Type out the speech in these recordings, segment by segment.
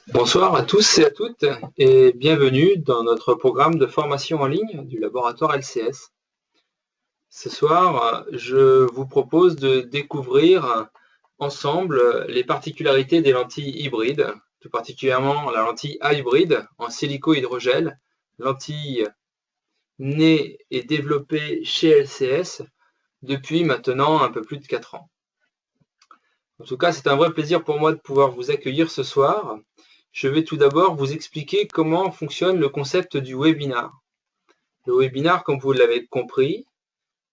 Bonsoir à tous et à toutes et bienvenue dans notre programme de formation en ligne du laboratoire LCS. Ce soir, je vous propose de découvrir ensemble les particularités des lentilles hybrides, tout particulièrement la lentille hybride en silico-hydrogel, lentille née et développée chez LCS depuis maintenant un peu plus de 4 ans. En tout cas, c'est un vrai plaisir pour moi de pouvoir vous accueillir ce soir. Je vais tout d'abord vous expliquer comment fonctionne le concept du webinar. Le webinar, comme vous l'avez compris,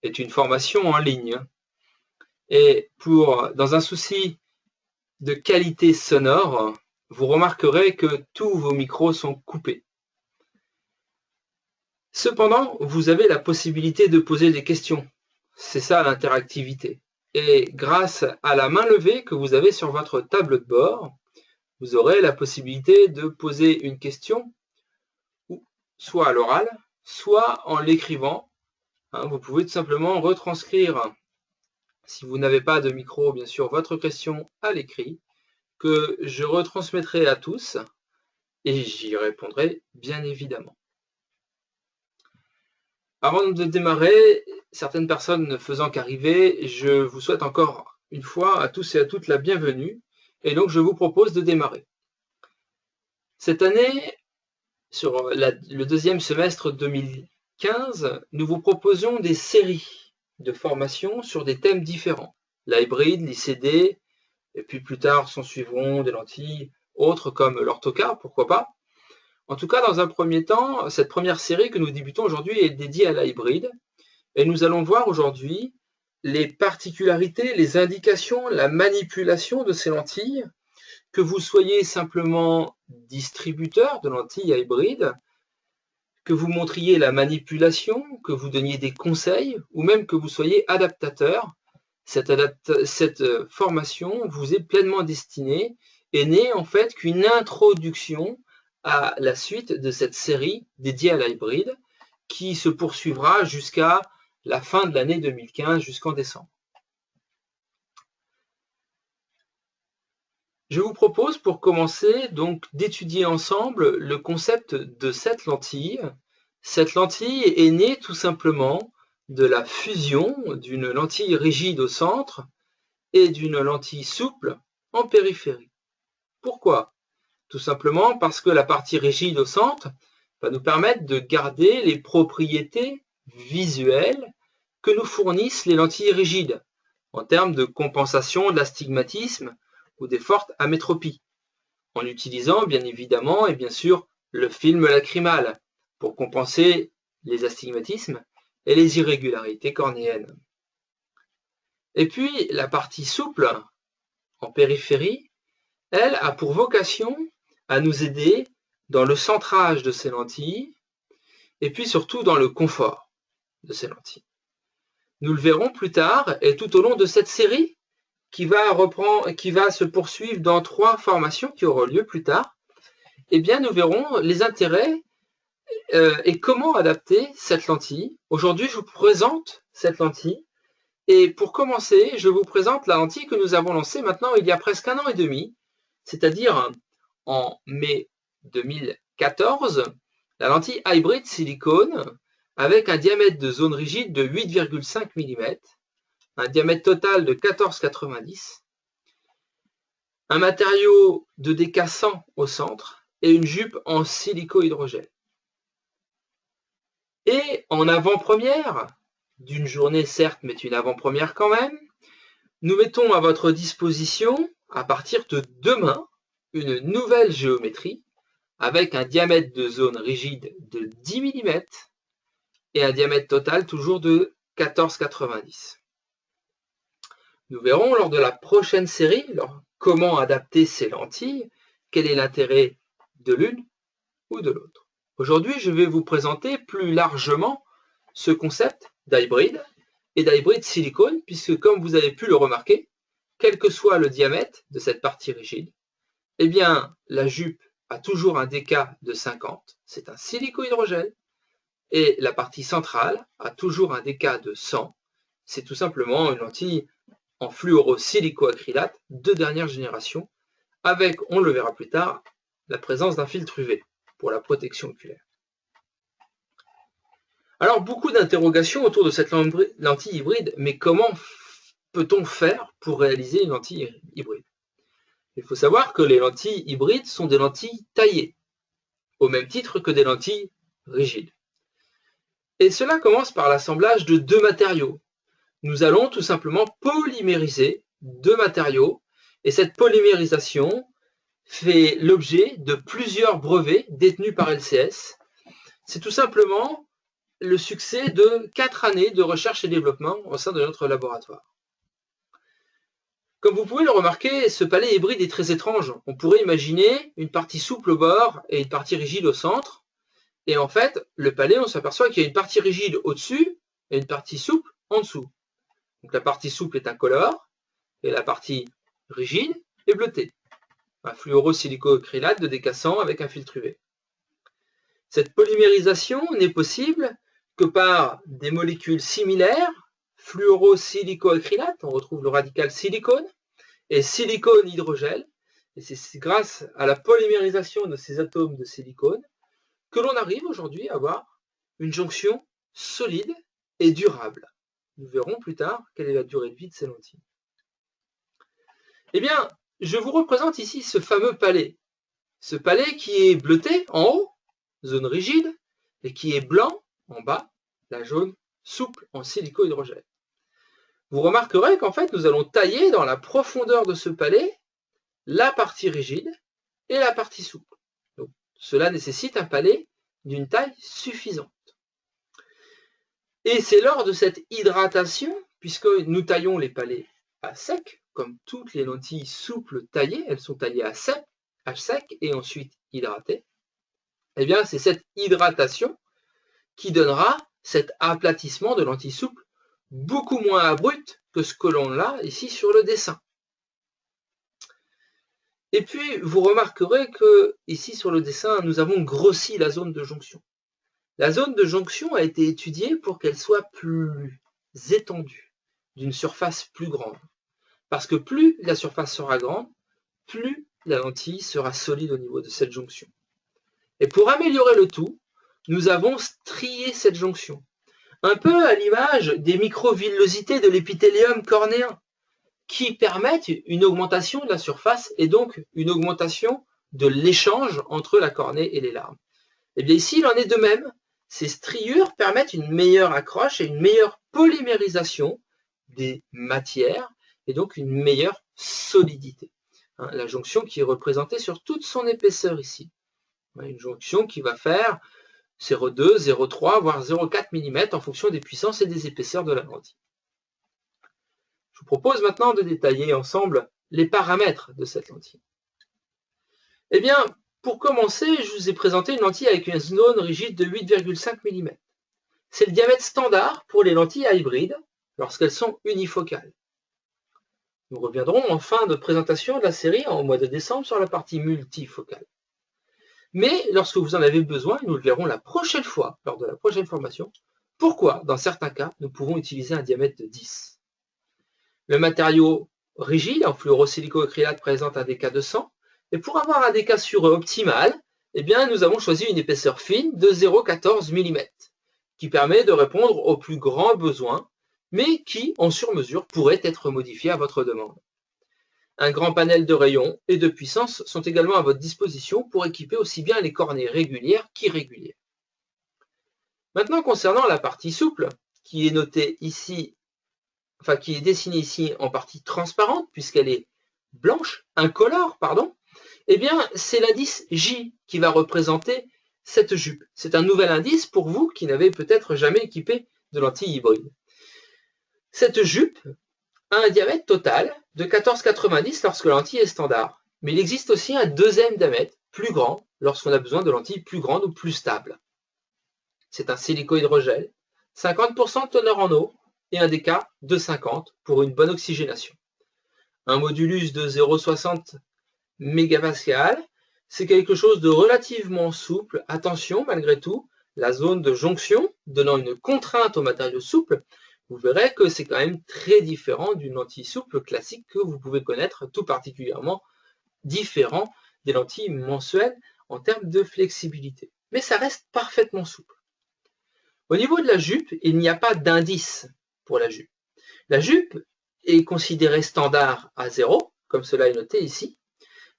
est une formation en ligne. Et dans un souci de qualité sonore, vous remarquerez que tous vos micros sont coupés. Cependant, vous avez la possibilité de poser des questions. C'est ça l'interactivité. Et grâce à la main levée que vous avez sur votre tableau de bord, vous aurez la possibilité de poser une question soit à l'oral, soit en l'écrivant. Vous pouvez tout simplement retranscrire, si vous n'avez pas de micro, bien sûr, votre question à l'écrit, que je retransmettrai à tous et j'y répondrai bien évidemment. Avant de démarrer, certaines personnes ne faisant qu'arriver, je vous souhaite encore une fois à tous et à toutes la bienvenue et donc je vous propose de démarrer. Cette année, sur le deuxième semestre 2015, nous vous proposons des séries de formations sur des thèmes différents. L'hybride, l'ICD, et puis plus tard s'en suivront des lentilles autres comme l'orthocar, pourquoi pas. En tout cas, dans un premier temps, cette première série que nous débutons aujourd'hui est dédiée à l'hybride. Et nous allons voir aujourd'hui les particularités, les indications, la manipulation de ces lentilles, que vous soyez simplement distributeur de lentilles hybrides, que vous montriez la manipulation, que vous donniez des conseils, ou même que vous soyez adaptateur. Cette formation vous est pleinement destinée et n'est en fait qu'une introduction à la suite de cette série dédiée à l'hybride qui se poursuivra jusqu'à la fin de l'année 2015, jusqu'en décembre. Je vous propose pour commencer donc d'étudier ensemble le concept de cette lentille. Cette lentille est née tout simplement de la fusion d'une lentille rigide au centre et d'une lentille souple en périphérie. Pourquoi? Tout simplement parce que la partie rigide au centre va nous permettre de garder les propriétés visuelles que nous fournissent les lentilles rigides en termes de compensation de l'astigmatisme ou des fortes amétropies, en utilisant bien évidemment et bien sûr le film lacrymal pour compenser les astigmatismes et les irrégularités cornéennes. Et puis la partie souple en périphérie, elle a pour vocation à nous aider dans le centrage de ces lentilles et puis surtout dans le confort de ces lentilles. Nous le verrons plus tard et tout au long de cette série qui va se poursuivre dans 3 formations qui auront lieu plus tard. Eh bien, nous verrons les intérêts et comment adapter cette lentille. Aujourd'hui, je vous présente cette lentille. Et pour commencer, je vous présente la lentille que nous avons lancée maintenant il y a presque 1 an et demi, c'est-à-dire en mai 2014, la lentille hybride silicone avec un diamètre de zone rigide de 8,5 mm, un diamètre total de 14,90, un matériau de DK 100 au centre et une jupe en silico-hydrogel. Et en avant-première, d'une journée certes, mais une avant-première quand même, nous mettons à votre disposition, à partir de demain, une nouvelle géométrie avec un diamètre de zone rigide de 10 mm et un diamètre total toujours de 14,90. Nous verrons lors de la prochaine série comment adapter ces lentilles, quel est l'intérêt de l'une ou de l'autre. Aujourd'hui, je vais vous présenter plus largement ce concept d'hybride et d'hybride silicone, puisque comme vous avez pu le remarquer, quel que soit le diamètre de cette partie rigide, eh bien, la jupe a toujours un DK de 50, c'est un silico-hydrogel, et la partie centrale a toujours un DK de 100, c'est tout simplement une lentille en fluorosilicoacrylate de dernière génération, avec, on le verra plus tard, la présence d'un filtre UV pour la protection oculaire. Alors, beaucoup d'interrogations autour de cette lentille hybride, mais comment peut-on faire pour réaliser une lentille hybride? Il faut savoir que les lentilles hybrides sont des lentilles taillées, au même titre que des lentilles rigides. Et cela commence par l'assemblage de deux matériaux. Nous allons tout simplement polymériser deux matériaux, et cette polymérisation fait l'objet de plusieurs brevets détenus par LCS. C'est tout simplement le succès de 4 années de recherche et développement au sein de notre laboratoire. Comme vous pouvez le remarquer, ce palais hybride est très étrange. On pourrait imaginer une partie souple au bord et une partie rigide au centre. Et en fait, le palais, on s'aperçoit qu'il y a une partie rigide au-dessus et une partie souple en dessous. Donc la partie souple est incolore et la partie rigide est bleutée. Un fluorosilicocrylate de décassant avec un filtre UV. Cette polymérisation n'est possible que par des molécules similaires, fluorosilicoacrylate, on retrouve le radical silicone, et silicone hydrogel. Et c'est grâce à la polymérisation de ces atomes de silicone que l'on arrive aujourd'hui à avoir une jonction solide et durable. Nous verrons plus tard quelle est la durée de vie de ces lentilles. Eh bien, je vous représente ici ce fameux palais. Ce palais qui est bleuté en haut, zone rigide, et qui est blanc en bas, la jaune souple en silico-hydrogène. Vous remarquerez qu'en fait, nous allons tailler dans la profondeur de ce palais la partie rigide et la partie souple. Donc, cela nécessite un palais d'une taille suffisante. Et c'est lors de cette hydratation, puisque nous taillons les palais à sec, comme toutes les lentilles souples taillées, elles sont taillées à sec et ensuite hydratées, eh bien c'est cette hydratation qui donnera cet aplatissement de lentilles souples beaucoup moins abrupt que ce que l'on a ici sur le dessin. Et puis, vous remarquerez que ici sur le dessin, nous avons grossi la zone de jonction. La zone de jonction a été étudiée pour qu'elle soit plus étendue, d'une surface plus grande. Parce que plus la surface sera grande, plus la lentille sera solide au niveau de cette jonction. Et pour améliorer le tout, nous avons strié cette jonction. Un peu à l'image des microvillosités de l'épithélium cornéen, qui permettent une augmentation de la surface et donc une augmentation de l'échange entre la cornée et les larmes. Et bien ici, il en est de même. Ces striures permettent une meilleure accroche et une meilleure polymérisation des matières et donc une meilleure solidité. La jonction qui est représentée sur toute son épaisseur ici. Une jonction qui va faire 0,2, 0,3, voire 0,4 mm en fonction des puissances et des épaisseurs de la lentille. Je vous propose maintenant de détailler ensemble les paramètres de cette lentille. Eh bien, pour commencer, je vous ai présenté une lentille avec une zone rigide de 8,5 mm. C'est le diamètre standard pour les lentilles à hybride lorsqu'elles sont unifocales. Nous reviendrons en fin de présentation de la série en mois de décembre sur la partie multifocale. Mais lorsque vous en avez besoin, nous le verrons la prochaine fois, lors de la prochaine formation, pourquoi, dans certains cas, nous pouvons utiliser un diamètre de 10. Le matériau rigide en fluorosilicoacrylate présente un dK de 100, et pour avoir un dK sur E optimal, eh bien, nous avons choisi une épaisseur fine de 0,14 mm, qui permet de répondre aux plus grands besoins, mais qui, en sur-mesure, pourrait être modifié à votre demande. Un grand panel de rayons et de puissance sont également à votre disposition pour équiper aussi bien les cornées régulières qu'irrégulières. Maintenant, concernant la partie souple, qui est notée ici, enfin qui est dessinée ici en partie transparente, puisqu'elle est blanche, incolore, pardon, eh bien, c'est l'indice J qui va représenter cette jupe. C'est un nouvel indice pour vous qui n'avez peut-être jamais équipé de lentilles hybrides. Cette jupe a un diamètre total de 14,90 lorsque la lentille est standard. Mais il existe aussi un deuxième diamètre, plus grand, lorsqu'on a besoin de lentilles plus grandes ou plus stables. C'est un silico-hydrogel, 50% de teneur en eau et un dK de 50 pour une bonne oxygénation. Un modulus de 0,60 mégapascal, c'est quelque chose de relativement souple. Attention, malgré tout, la zone de jonction donnant une contrainte au matériau souple, vous verrez que c'est quand même très différent d'une lentille souple classique que vous pouvez connaître, tout particulièrement différent des lentilles mensuelles en termes de flexibilité. Mais ça reste parfaitement souple. Au niveau de la jupe, il n'y a pas d'indice pour la jupe. La jupe est considérée standard à 0, comme cela est noté ici,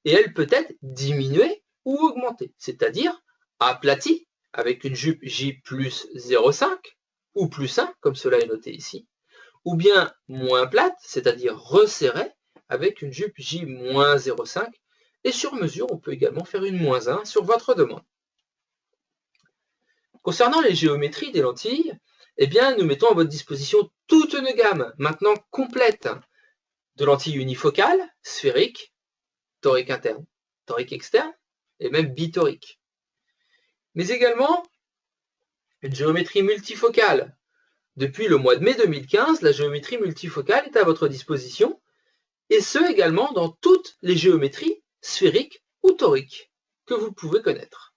et elle peut être diminuée ou augmentée, c'est-à-dire aplatie avec une jupe J plus 0,5 ou plus 1, comme cela est noté ici, ou bien moins plate, c'est-à-dire resserrée avec une jupe J moins 0,5, et sur mesure, on peut également faire une moins 1 sur votre demande. Concernant les géométries des lentilles, eh bien, nous mettons à votre disposition toute une gamme, maintenant complète, de lentilles unifocales, sphériques, toriques internes, toriques externes, et même bitoriques. Mais également, une géométrie multifocale. Depuis le mois de mai 2015, la géométrie multifocale est à votre disposition, et ce également dans toutes les géométries sphériques ou toriques que vous pouvez connaître.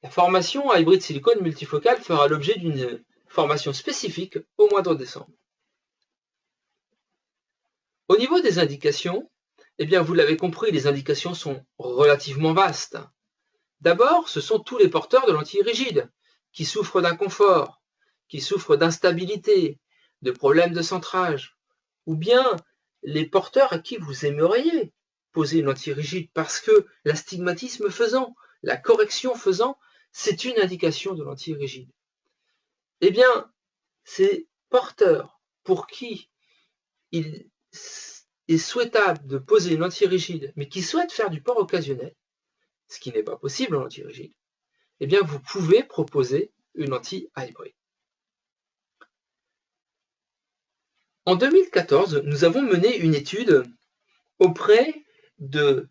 La formation à hybride silicone multifocal fera l'objet d'une formation spécifique au mois de décembre. Au niveau des indications, eh bien, vous l'avez compris, les indications sont relativement vastes. D'abord, ce sont tous les porteurs de lentilles rigides qui souffrent d'inconfort, qui souffrent d'instabilité, de problèmes de centrage, ou bien les porteurs à qui vous aimeriez poser une lentille rigide parce que l'astigmatisme faisant, la correction faisant, c'est une indication de lentille rigide. Eh bien, ces porteurs pour qui il est souhaitable de poser une lentille rigide, mais qui souhaitent faire du port occasionnel, ce qui n'est pas possible en lentille rigide, eh bien, vous pouvez proposer une lentille hybride. En 2014, nous avons mené une étude auprès de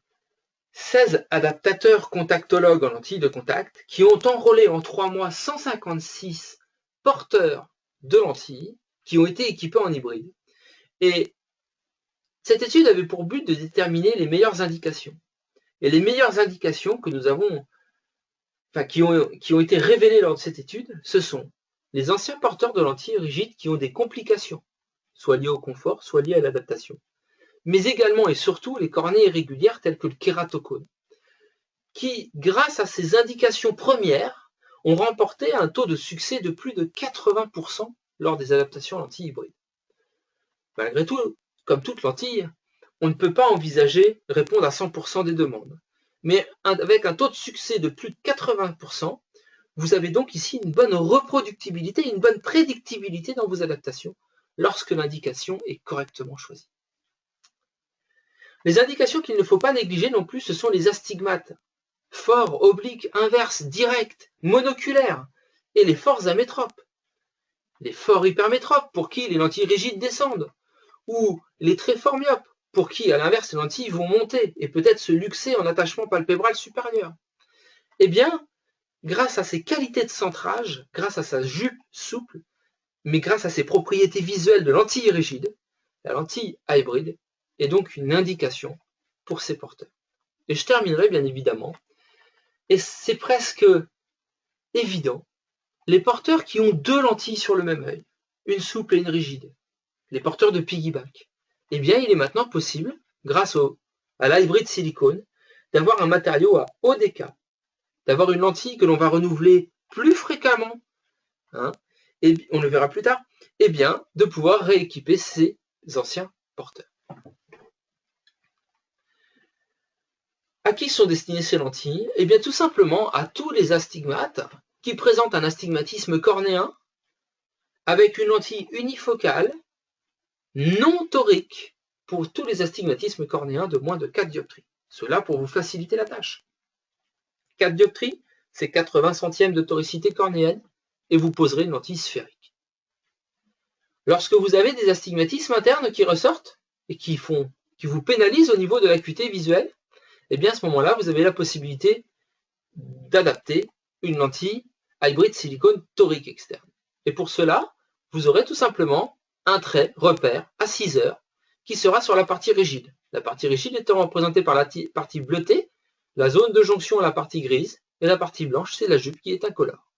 16 adaptateurs contactologues en lentilles de contact qui ont enrôlé en 3 mois 156 porteurs de lentilles qui ont été équipés en hybride. Et cette étude avait pour but de déterminer les meilleures indications. Et les meilleures indications que nous avons, qui ont été révélées lors de cette étude, ce sont les anciens porteurs de lentilles rigides qui ont des complications, soit liées au confort, soit liées à l'adaptation. Mais également et surtout les cornées irrégulières telles que le kératocone, qui, grâce à ces indications premières, ont remporté un taux de succès de plus de 80% lors des adaptations lentilles hybrides. Malgré tout, comme toute lentille, on ne peut pas envisager de répondre à 100% des demandes. Mais avec un taux de succès de plus de 80%, vous avez donc ici une bonne reproductibilité, une bonne prédictibilité dans vos adaptations lorsque l'indication est correctement choisie. Les indications qu'il ne faut pas négliger non plus, ce sont les astigmates, forts, obliques, inverses, directs, monoculaires, et les forts amétropes. Les forts hypermétropes, pour qui les lentilles rigides descendent, ou les très forts myopes, pour qui, à l'inverse, les lentilles vont monter et peut-être se luxer en attachement palpébral supérieur. Eh bien, grâce à ses qualités de centrage, grâce à sa jupe souple, mais grâce à ses propriétés visuelles de lentille rigide, la lentille hybride est donc une indication pour ces porteurs. Et je terminerai bien évidemment, et c'est presque évident, les porteurs qui ont deux lentilles sur le même œil, une souple et une rigide, les porteurs de piggyback, eh bien il est maintenant possible, grâce à l'hybride silicone, d'avoir un matériau à haut déca, d'avoir une lentille que l'on va renouveler plus fréquemment, et on le verra plus tard, et bien de pouvoir rééquiper ces anciens porteurs. À qui sont destinées ces lentilles? Eh bien tout simplement à tous les astigmates qui présentent un astigmatisme cornéen avec une lentille unifocale non torique pour tous les astigmatismes cornéens de moins de 4 dioptries. Cela pour vous faciliter la tâche. 4 dioptries, c'est 80 centièmes de toricité cornéenne et vous poserez une lentille sphérique. Lorsque vous avez des astigmatismes internes qui ressortent et qui vous pénalisent au niveau de l'acuité visuelle, eh bien à ce moment-là, vous avez la possibilité d'adapter une lentille hybride silicone torique externe. Et pour cela, vous aurez tout simplement un trait repère à 6 heures qui sera sur la partie rigide. La partie rigide étant représentée par la partie bleutée, la zone de jonction la partie grise, et la partie blanche, c'est la jupe qui est incolore.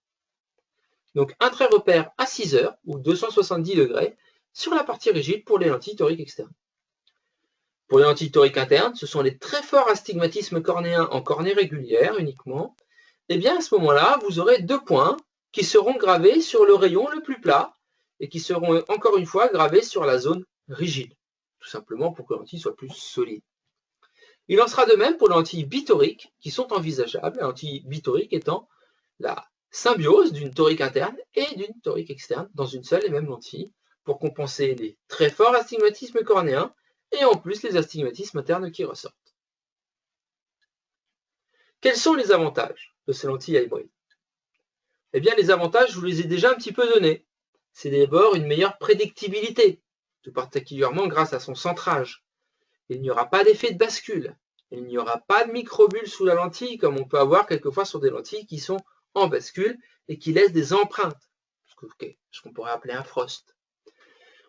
Donc un trait repère à 6 heures ou 270 degrés sur la partie rigide pour les lentilles toriques externes. Pour les lentilles toriques internes, ce sont les très forts astigmatismes cornéens en cornée régulière uniquement. Et bien à ce moment-là, vous aurez 2 points qui seront gravés sur le rayon le plus plat et qui seront encore une fois gravés sur la zone rigide, tout simplement pour que la lentille soit plus solide. Il en sera de même pour les lentilles bitoriques qui sont envisageables, la lentille bitorique étant la symbiose d'une torique interne et d'une torique externe dans une seule et même lentille pour compenser les très forts astigmatismes cornéens et en plus les astigmatismes internes qui ressortent. Quels sont les avantages de ces lentilles à hybride? Eh bien, les avantages, je vous les ai déjà un petit peu donnés. C'est d'abord une meilleure prédictibilité, tout particulièrement grâce à son centrage. Il n'y aura pas d'effet de bascule. Il n'y aura pas de microbulle sous la lentille, comme on peut avoir quelquefois sur des lentilles qui sont en bascule et qui laissent des empreintes, ce qu'on pourrait appeler un frost.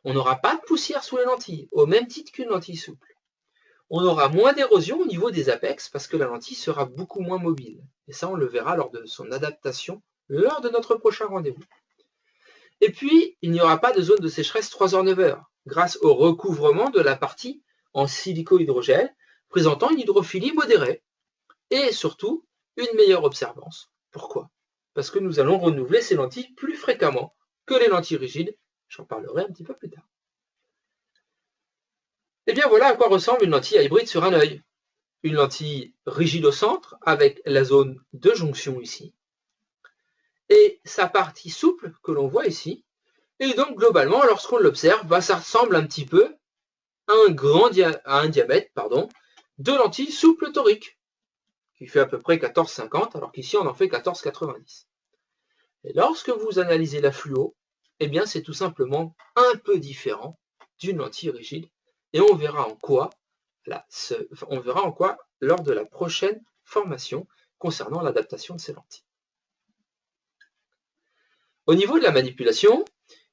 On n'aura pas de poussière sous les lentilles, au même titre qu'une lentille souple. On aura moins d'érosion au niveau des apex parce que la lentille sera beaucoup moins mobile. Et ça, on le verra lors de son adaptation, lors de notre prochain rendez-vous. Et puis, il n'y aura pas de zone de sécheresse 3h-9h, grâce au recouvrement de la partie en silico-hydrogel, présentant une hydrophilie modérée, et surtout, une meilleure observance. Pourquoi? Parce que nous allons renouveler ces lentilles plus fréquemment que les lentilles rigides, j'en parlerai un petit peu plus tard. Et bien voilà à quoi ressemble une lentille à hybride sur un œil. Une lentille rigide au centre, avec la zone de jonction ici, et sa partie souple que l'on voit ici. Et donc globalement, lorsqu'on l'observe, ça ressemble un petit peu à un diamètre de lentilles souples toriques, qui fait à peu près 14,50, alors qu'ici on en fait 14,90. Et lorsque vous analysez la fluo, eh bien c'est tout simplement un peu différent d'une lentille rigide, et on verra en quoi lors de la prochaine formation concernant l'adaptation de ces lentilles. Au niveau de la manipulation,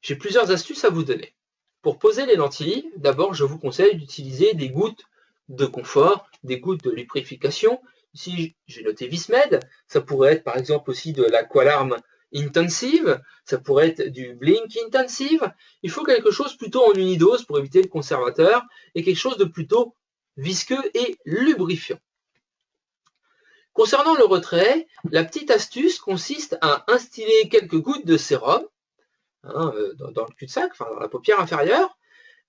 j'ai plusieurs astuces à vous donner. Pour poser les lentilles, d'abord je vous conseille d'utiliser des gouttes de confort, des gouttes de lubrification. Ici j'ai noté Vismed, ça pourrait être par exemple aussi de l'Aqualarm Intensive, ça pourrait être du Blink Intensive. Il faut quelque chose plutôt en unidose pour éviter le conservateur et quelque chose de plutôt visqueux et lubrifiant. Concernant le retrait, la petite astuce consiste à instiller quelques gouttes de sérum dans le cul-de-sac, enfin dans la paupière inférieure,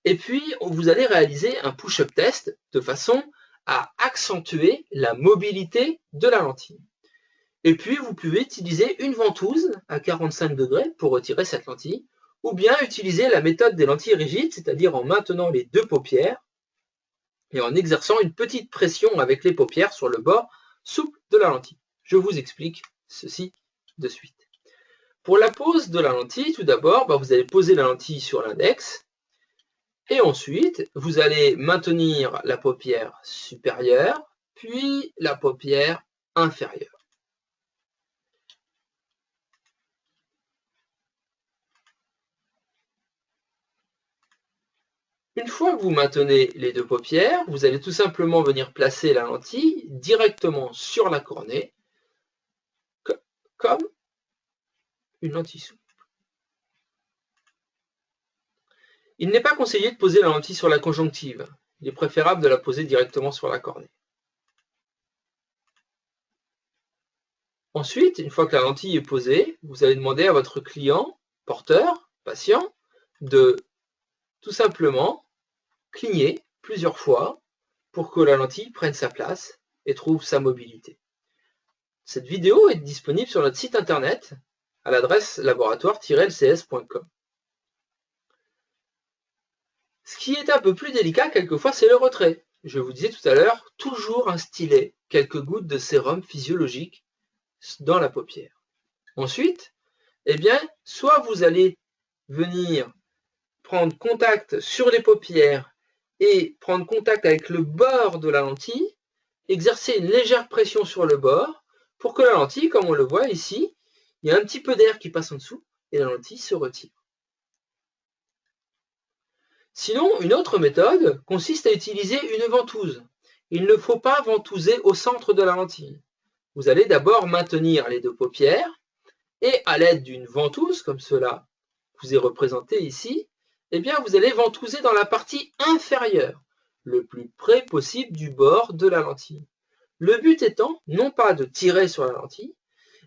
et puis vous allez réaliser un push-up test de façon à accentuer la mobilité de la lentille. Et puis vous pouvez utiliser une ventouse à 45 degrés pour retirer cette lentille, ou bien utiliser la méthode des lentilles rigides, c'est-à-dire en maintenant les 2 paupières et en exerçant une petite pression avec les paupières sur le bord souple de la lentille. Je vous explique ceci de suite. Pour la pose de la lentille, tout d'abord, vous allez poser la lentille sur l'index et ensuite, vous allez maintenir la paupière supérieure, puis la paupière inférieure. Une fois que vous maintenez les 2 paupières, vous allez tout simplement venir placer la lentille directement sur la cornée, comme une lentille souple. Il n'est pas conseillé de poser la lentille sur la conjonctive. Il est préférable de la poser directement sur la cornée. Ensuite, une fois que la lentille est posée, vous allez demander à votre client, porteur, patient, de tout simplement cligner plusieurs fois pour que la lentille prenne sa place et trouve sa mobilité. Cette vidéo est disponible sur notre site internet à l'adresse laboratoire-lcs.com. Ce qui est un peu plus délicat quelquefois, c'est le retrait. Je vous disais tout à l'heure, toujours instiller quelques gouttes de sérum physiologique dans la paupière. Ensuite, eh bien, soit vous allez venir prendre contact sur les paupières et prendre contact avec le bord de la lentille, exercer une légère pression sur le bord pour que la lentille, comme on le voit ici, il y a un petit peu d'air qui passe en dessous et la lentille se retire. Sinon, une autre méthode consiste à utiliser une ventouse. Il ne faut pas ventouser au centre de la lentille. Vous allez d'abord maintenir les 2 paupières et à l'aide d'une ventouse, comme cela vous est représenté ici, eh bien vous allez ventouser dans la partie inférieure. le plus près possible du bord de la lentille. Le but étant non pas de tirer sur la lentille,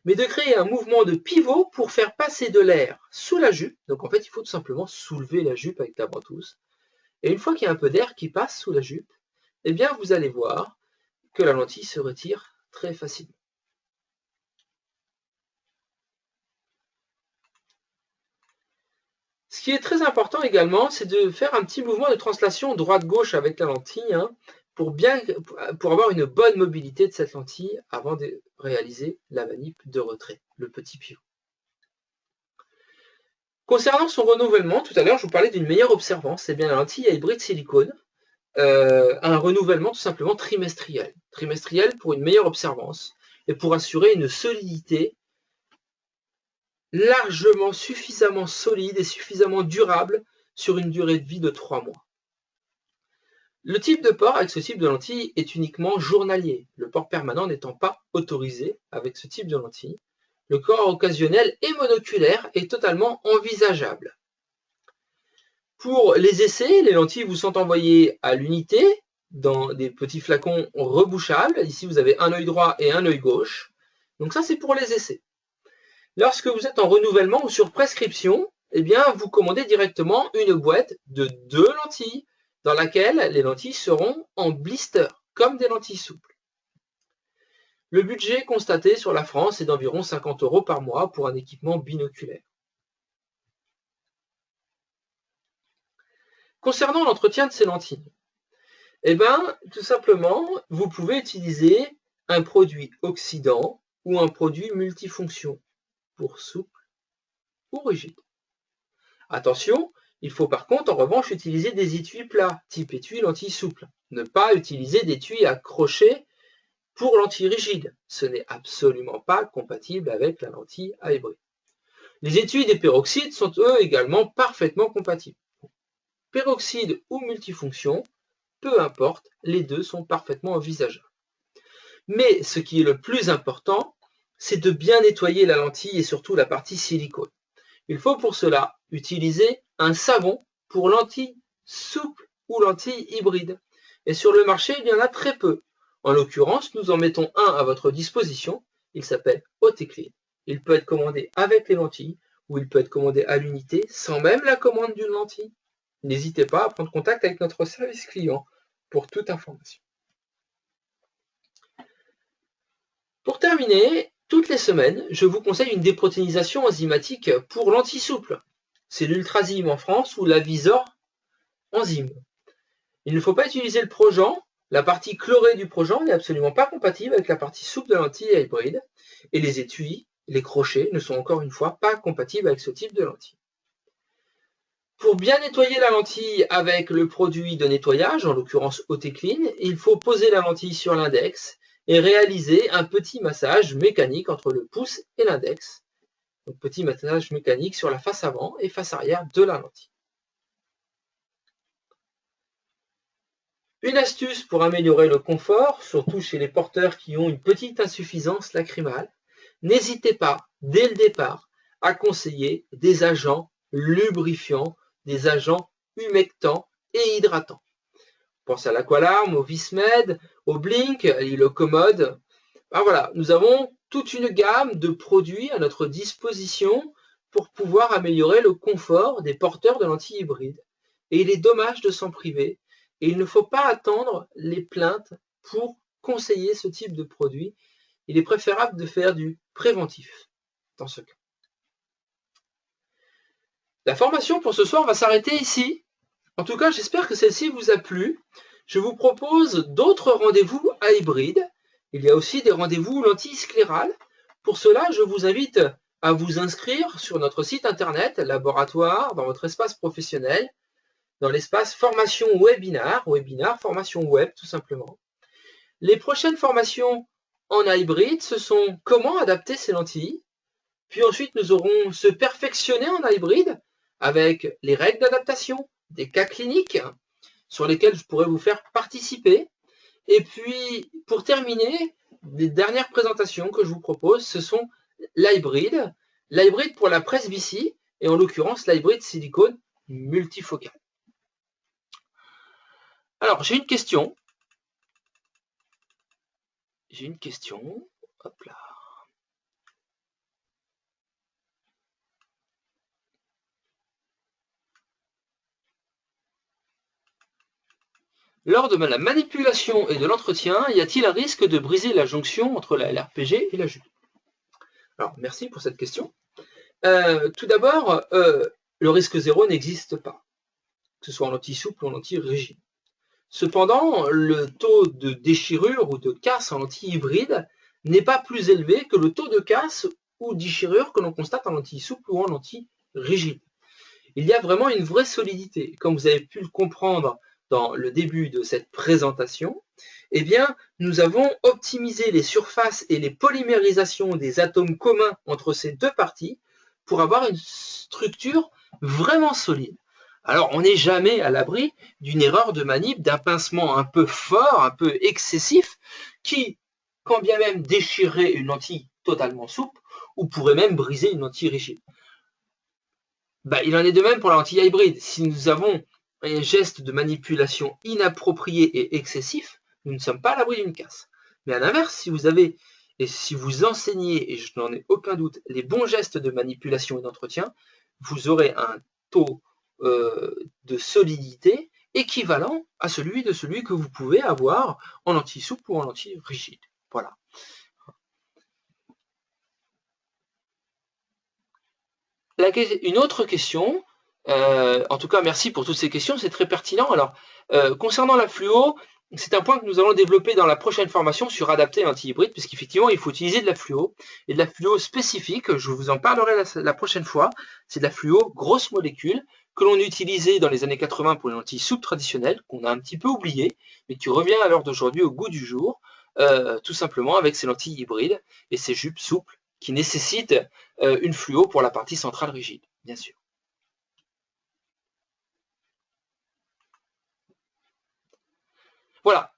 mais de créer un mouvement de pivot pour faire passer de l'air sous la jupe. Donc en fait, il faut tout simplement soulever la jupe avec la ventouse. Et une fois qu'il y a un peu d'air qui passe sous la jupe, eh bien vous allez voir que la lentille se retire très facilement. Ce qui est très important également, c'est de faire un petit mouvement de translation droite-gauche avec la lentille pour avoir une bonne mobilité de cette lentille avant de réaliser la manip de retrait, le petit pivot. Concernant son renouvellement, tout à l'heure, je vous parlais d'une meilleure observance. C'est bien la lentille à hybride silicone a un renouvellement tout simplement trimestriel. Trimestriel pour une meilleure observance et pour assurer une solidité largement suffisamment solide et suffisamment durable sur une durée de vie de 3 mois. Le type de port avec ce type de lentille est uniquement journalier, le port permanent n'étant pas autorisé avec ce type de lentille. Le port occasionnel et monoculaire est totalement envisageable. Pour les essais, les lentilles vous sont envoyées à l'unité dans des petits flacons rebouchables. Ici, vous avez un œil droit et un œil gauche. Donc ça, c'est pour les essais. Lorsque vous êtes en renouvellement ou sur prescription, eh bien, vous commandez directement une boîte de 2 lentilles dans laquelle les lentilles seront en blister, comme des lentilles souples. Le budget constaté sur la France est d'environ 50 € par mois pour un équipement binoculaire. Concernant l'entretien de ces lentilles, eh bien, tout simplement, vous pouvez utiliser un produit oxydant ou un produit multifonction pour souple ou rigide. Attention, il faut par contre en revanche utiliser des étuis plats, type étui lentille souple. Ne pas utiliser d'étui à crochet pour lentille rigide. Ce n'est absolument pas compatible avec la lentille à hybride. Les étuis des peroxydes sont eux également parfaitement compatibles. Peroxyde ou multifonction, peu importe, les deux sont parfaitement envisageables. Mais ce qui est le plus important, c'est de bien nettoyer la lentille et surtout la partie silicone. Il faut pour cela utiliser un savon pour lentilles souples ou lentilles hybrides. Et sur le marché, il y en a très peu. En l'occurrence, nous en mettons un à votre disposition. Il s'appelle OT-Clean. Il peut être commandé avec les lentilles ou il peut être commandé à l'unité sans même la commande d'une lentille. N'hésitez pas à prendre contact avec notre service client pour toute information. Pour terminer, toutes les semaines, je vous conseille une déprotéinisation enzymatique pour lentilles souples. C'est l'Ultrazyme en France ou la Visor enzyme. Il ne faut pas utiliser le Progen. La partie chlorée du Progen n'est absolument pas compatible avec la partie souple de lentille à hybride. Et les étuis, les crochets, ne sont encore une fois pas compatibles avec ce type de lentille. Pour bien nettoyer la lentille avec le produit de nettoyage, en l'occurrence OT-Clean, il faut poser la lentille sur l'index et réaliser un petit massage mécanique entre le pouce et l'index. Donc petit massage mécanique sur la face avant et face arrière de la lentille. Une astuce pour améliorer le confort, surtout chez les porteurs qui ont une petite insuffisance lacrymale, n'hésitez pas, dès le départ, à conseiller des agents lubrifiants, des agents humectants et hydratants. Pense à l'Aqualarm, au Vismed, au Blink, à l'Ilocommode. Ben voilà, nous avons toute une gamme de produits à notre disposition pour pouvoir améliorer le confort des porteurs de lentilles hybrides. Et il est dommage de s'en priver. Et il ne faut pas attendre les plaintes pour conseiller ce type de produit. Il est préférable de faire du préventif dans ce cas. La formation pour ce soir va s'arrêter ici. En tout cas, j'espère que celle-ci vous a plu. Je vous propose d'autres rendez-vous à hybride. Il y a aussi des rendez-vous lentilles sclérales. Pour cela, je vous invite à vous inscrire sur notre site internet, laboratoire, dans votre espace professionnel, dans l'espace formation webinar, formation web tout simplement. Les prochaines formations en hybride, ce sont comment adapter ces lentilles. Puis ensuite, nous aurons se perfectionner en hybride avec les règles d'adaptation, des cas cliniques sur lesquels je pourrais vous faire participer. Et puis, pour terminer, les dernières présentations que je vous propose, ce sont l'hybride pour la presbytie et en l'occurrence l'hybride silicone multifocal. Alors, j'ai une question. Hop là. Lors de la manipulation et de l'entretien, y a-t-il un risque de briser la jonction entre la LRPG et la JUP? Alors, merci pour cette question. Tout d'abord, le risque zéro n'existe pas, que ce soit en lentille souple ou en lentille rigide. Cependant, le taux de déchirure ou de casse en lentille hybride n'est pas plus élevé que le taux de casse ou déchirure que l'on constate en lentille souple ou en lentille rigide. Il y a vraiment une vraie solidité. Comme vous avez pu le comprendre dans le début de cette présentation, eh bien, nous avons optimisé les surfaces et les polymérisations des atomes communs entre ces deux parties pour avoir une structure vraiment solide. Alors, on n'est jamais à l'abri d'une erreur de manip, d'un pincement un peu fort, un peu excessif, qui, quand bien même déchirerait une lentille totalement souple, ou pourrait même briser une lentille rigide. Il en est de même pour la lentille hybride. Si nous avons un geste de manipulation inapproprié et excessif, nous ne sommes pas à l'abri d'une casse. Mais à l'inverse, si vous avez, et si vous enseignez, et je n'en ai aucun doute, les bons gestes de manipulation et d'entretien, vous aurez un taux de solidité équivalent à celui que vous pouvez avoir en lentille souple ou en lentille rigide. Voilà. Une autre question, en tout cas merci pour toutes ces questions, c'est très pertinent. Alors, concernant la fluo, c'est un point que nous allons développer dans la prochaine formation sur adapter l'anti-hybride, puisqu'effectivement il faut utiliser de la fluo, et de la fluo spécifique, je vous en parlerai la prochaine fois, c'est de la fluo grosse molécule, que l'on utilisait dans les années 80 pour les lentilles souples traditionnelles, qu'on a un petit peu oublié, mais qui revient à l'heure d'aujourd'hui au goût du jour, tout simplement avec ces lentilles hybrides et ces jupes souples qui nécessitent une fluo pour la partie centrale rigide, bien sûr. Voilà.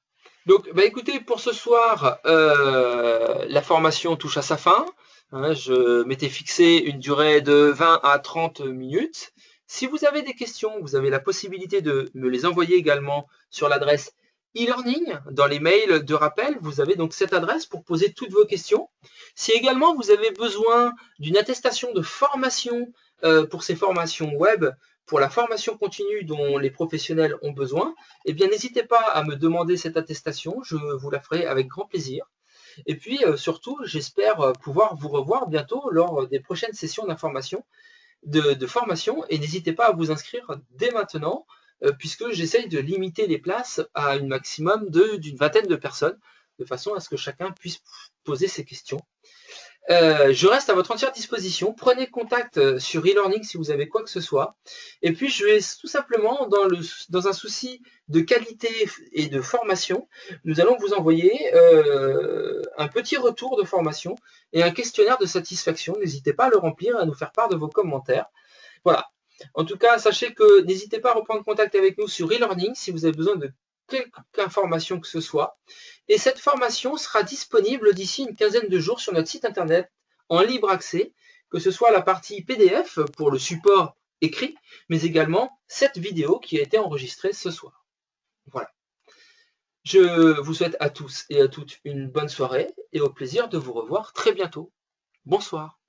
Donc, écoutez, pour ce soir, la formation touche à sa fin. Hein, je m'étais fixé une durée de 20 à 30 minutes. Si vous avez des questions, vous avez la possibilité de me les envoyer également sur l'adresse e-learning. Dans les mails de rappel, vous avez donc cette adresse pour poser toutes vos questions. Si également vous avez besoin d'une attestation de formation pour ces formations web, pour la formation continue dont les professionnels ont besoin, eh bien n'hésitez pas à me demander cette attestation, je vous la ferai avec grand plaisir. Et puis surtout, j'espère pouvoir vous revoir bientôt lors des prochaines sessions d'information, de formation, et n'hésitez pas à vous inscrire dès maintenant, puisque j'essaye de limiter les places à un maximum d'une vingtaine de personnes, de façon à ce que chacun puisse poser ses questions. Je reste à votre entière disposition. Prenez contact sur e-learning si vous avez quoi que ce soit. Et puis, je vais tout simplement, dans un souci de qualité et de formation, nous allons vous envoyer un petit retour de formation et un questionnaire de satisfaction. N'hésitez pas à le remplir et à nous faire part de vos commentaires. Voilà. En tout cas, sachez que n'hésitez pas à reprendre contact avec nous sur e-learning si vous avez besoin de quelque information que ce soit. Et cette formation sera disponible d'ici une quinzaine de jours sur notre site internet en libre accès, que ce soit la partie PDF pour le support écrit, mais également cette vidéo qui a été enregistrée ce soir. Voilà. Je vous souhaite à tous et à toutes une bonne soirée et au plaisir de vous revoir très bientôt. Bonsoir.